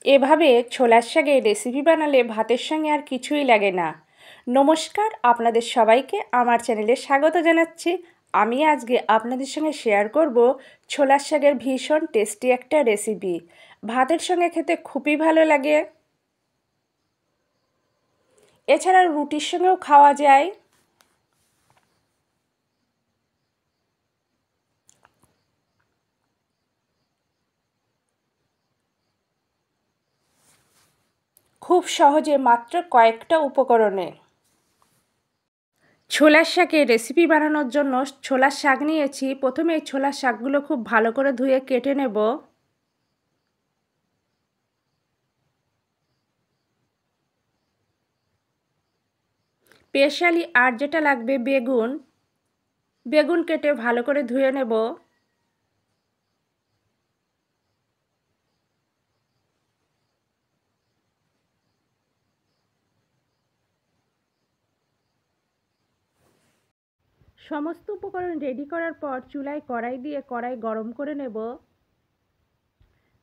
এভাবে ছোলার শাকের রেসিপি বানালে ভাতের সঙ্গে আর কিছুই লাগে না। নমস্কার, আপনাদের সবাইকে আমার চ্যানেলে স্বাগত জানাচ্ছি। আমি আজকে আপনাদের সঙ্গে শেয়ার করব ছোলার শাকের ভীষণ টেস্টি একটা রেসিপি। ভাতের সঙ্গে খেতে খুবই ভালো লাগে, এছাড়া রুটির সঙ্গেও খাওয়া যায়। খুব সহজে মাত্র কয়েকটা উপকরণে ছোলার শাকের রেসিপি বানানোর জন্য ছোলার শাক নিয়েছি। প্রথমে এই ছোলার শাকগুলো খুব ভালো করে ধুয়ে কেটে নেব। স্পেশালি আর যেটা লাগবে বেগুন, বেগুন কেটে ভালো করে ধুয়ে নেব। সমস্ত উপকরণ রেডি করার পর চুলায় কড়াই দিয়ে কড়াই গরম করে নেব।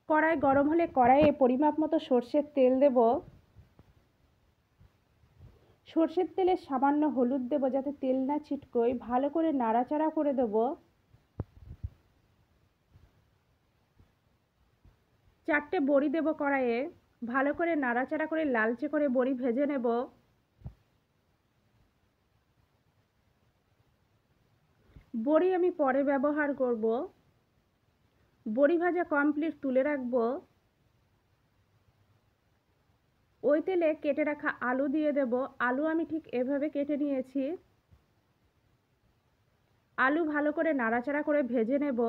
কড়াই গরম হলে কড়াইয়ে পরিমাপ মতো সর্ষের তেল দেব। সর্ষের তেলে সামান্য হলুদ দেব যাতে তেল না ছিটকোয়। ভালো করে নাড়াচাড়া করে দেব। 4টে বড়ি দেব কড়াইয়ে। ভালো করে নাড়াচাড়া করে লালচে করে বড়ি ভেজে নেব। বড়ি আমি পরে ব্যবহার করব। বড়ি ভাজা কমপ্লিট, তুলে রাখবো। ওই তেলে কেটে রাখা আলু দিয়ে দেব। আলু আমি ঠিক এভাবে কেটে নিয়েছি। আলু ভালো করে নাড়াচাড়া করে ভেজে নেব।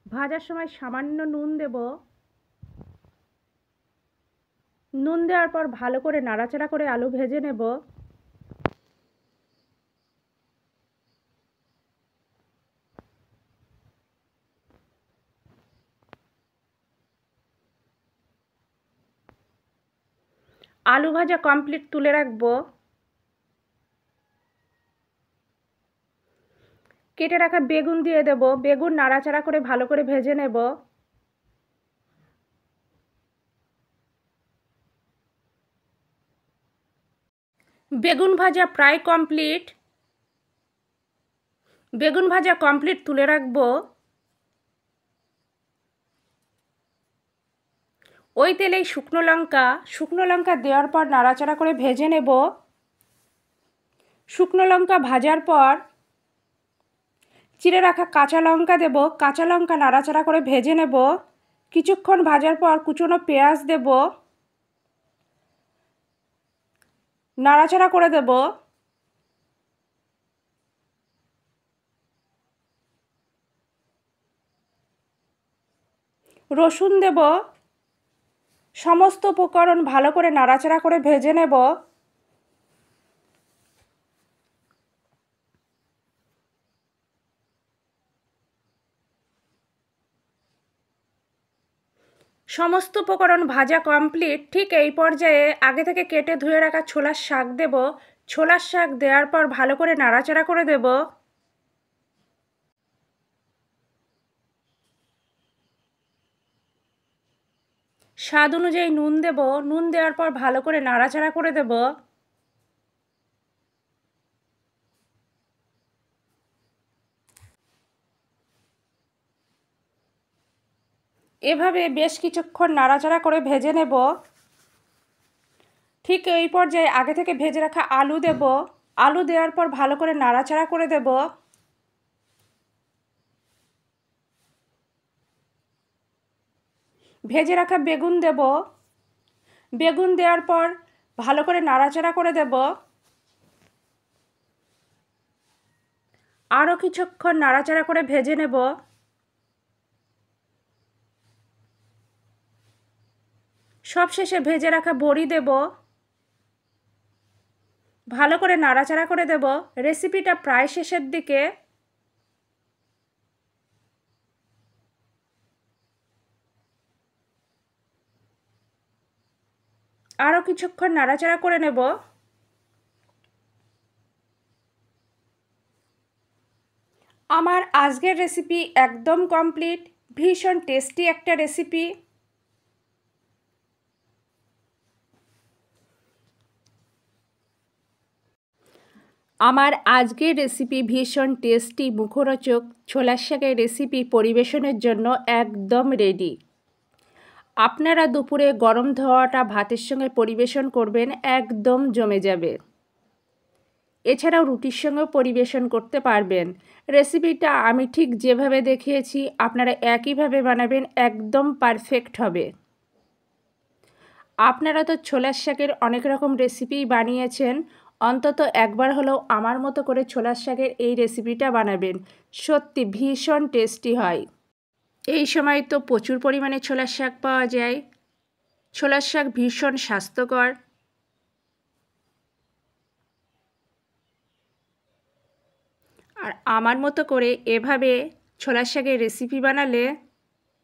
ভাজার সময় সামান্য নুন দেব। নুন দেওয়ার পর ভালো করে নাড়াচাড়া করে আলু ভেজে নেব। আলু ভাজা কমপ্লিট, তুলে রাখবো। কেটে রাখা বেগুন দিয়ে দেব। বেগুন নাড়াচাড়া করে ভালো করে ভেজে নেব। বেগুন ভাজা প্রায় কমপ্লিট। বেগুন ভাজা কমপ্লিট, তুলে রাখবো। ওই তেলেই শুকনো লঙ্কা দেওয়ার পর নাড়াচাড়া করে ভেজে নেব। শুকনো লঙ্কা ভাজার পর চিড়ে রাখা কাঁচা লঙ্কা দেব। কাঁচা লঙ্কা নাড়াচাড়া করে ভেজে নেব। কিছুক্ষণ ভাজার পর কুচনো পেঁয়াজ দেব। নাড়াচাড়া করে দেব। রসুন দেব। সমস্ত উপকরণ ভালো করে নাড়াচাড়া করে ভেজে নেব। সমস্ত উপকরণ ভাজা কমপ্লিট। ঠিক এই পর্যায়ে আগে থেকে কেটে ধুয়ে রাখা ছোলার শাক দেব। ছোলার শাক দেওয়ার পর ভালো করে নাড়াচাড়া করে দেব। স্বাদ অনুযায়ী নুন দেব। নুন দেওয়ার পর ভালো করে নাড়াচাড়া করে দেব। এভাবে বেশ কিছুক্ষণ নাড়াচাড়া করে ভেজে নেব। ঠিক এই পর্যায়ে আগে থেকে ভেজে রাখা আলু দেব। আলু দেওয়ার পর ভালো করে নাড়াচাড়া করে দেব। ভেজে রাখা বেগুন দেব। বেগুন দেওয়ার পর ভালো করে নাড়াচাড়া করে দেব। আরও কিছুক্ষণ নাড়াচাড়া করে ভেজে নেব। সবশেষে ভেজে রাখা বড়ি দেব। ভালো করে নাড়াচাড়া করে দেব। রেসিপিটা প্রায় শেষের দিকে। আরও কিছুক্ষণ নাড়াচাড়া করে নেব। আমার আজকের রেসিপি একদম কমপ্লিট, ভীষণ টেস্টি একটা রেসিপি। আমার আজকের রেসিপি ভীষণ টেস্টি মুখরোচক ছোলার শাকের রেসিপি পরিবেশনের জন্য একদম রেডি। আপনারা দুপুরে গরম ধোয়াটা ভাতের সঙ্গে পরিবেশন করবেন, একদম জমে যাবে। এছাড়াও রুটির সঙ্গেও পরিবেশন করতে পারবেন। রেসিপিটা আমি ঠিক যেভাবে দেখিয়েছি আপনারা একইভাবে বানাবেন, একদম পারফেক্ট হবে। আপনারা তো ছোলার শাকের অনেক রকম রেসিপি বানিয়েছেন, অন্তত একবার হলেও আমার মতো করে ছোলার শাকের এই রেসিপিটা বানাবেন, সত্যি ভীষণ টেস্টি হয়। এই সময় তো প্রচুর পরিমাণে ছোলার শাক পাওয়া যায়। ছোলার শাক ভীষণ স্বাস্থ্যকর। আর আমার মতো করে এভাবে ছোলার শাকের রেসিপি বানালে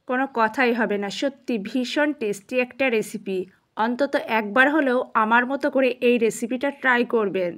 কোনো কথাই হবে না, সত্যি ভীষণ টেস্টি একটা রেসিপি। অন্তত একবার হলেও আমার মতো করে এই রেসিপিটা ট্রাই করবেন।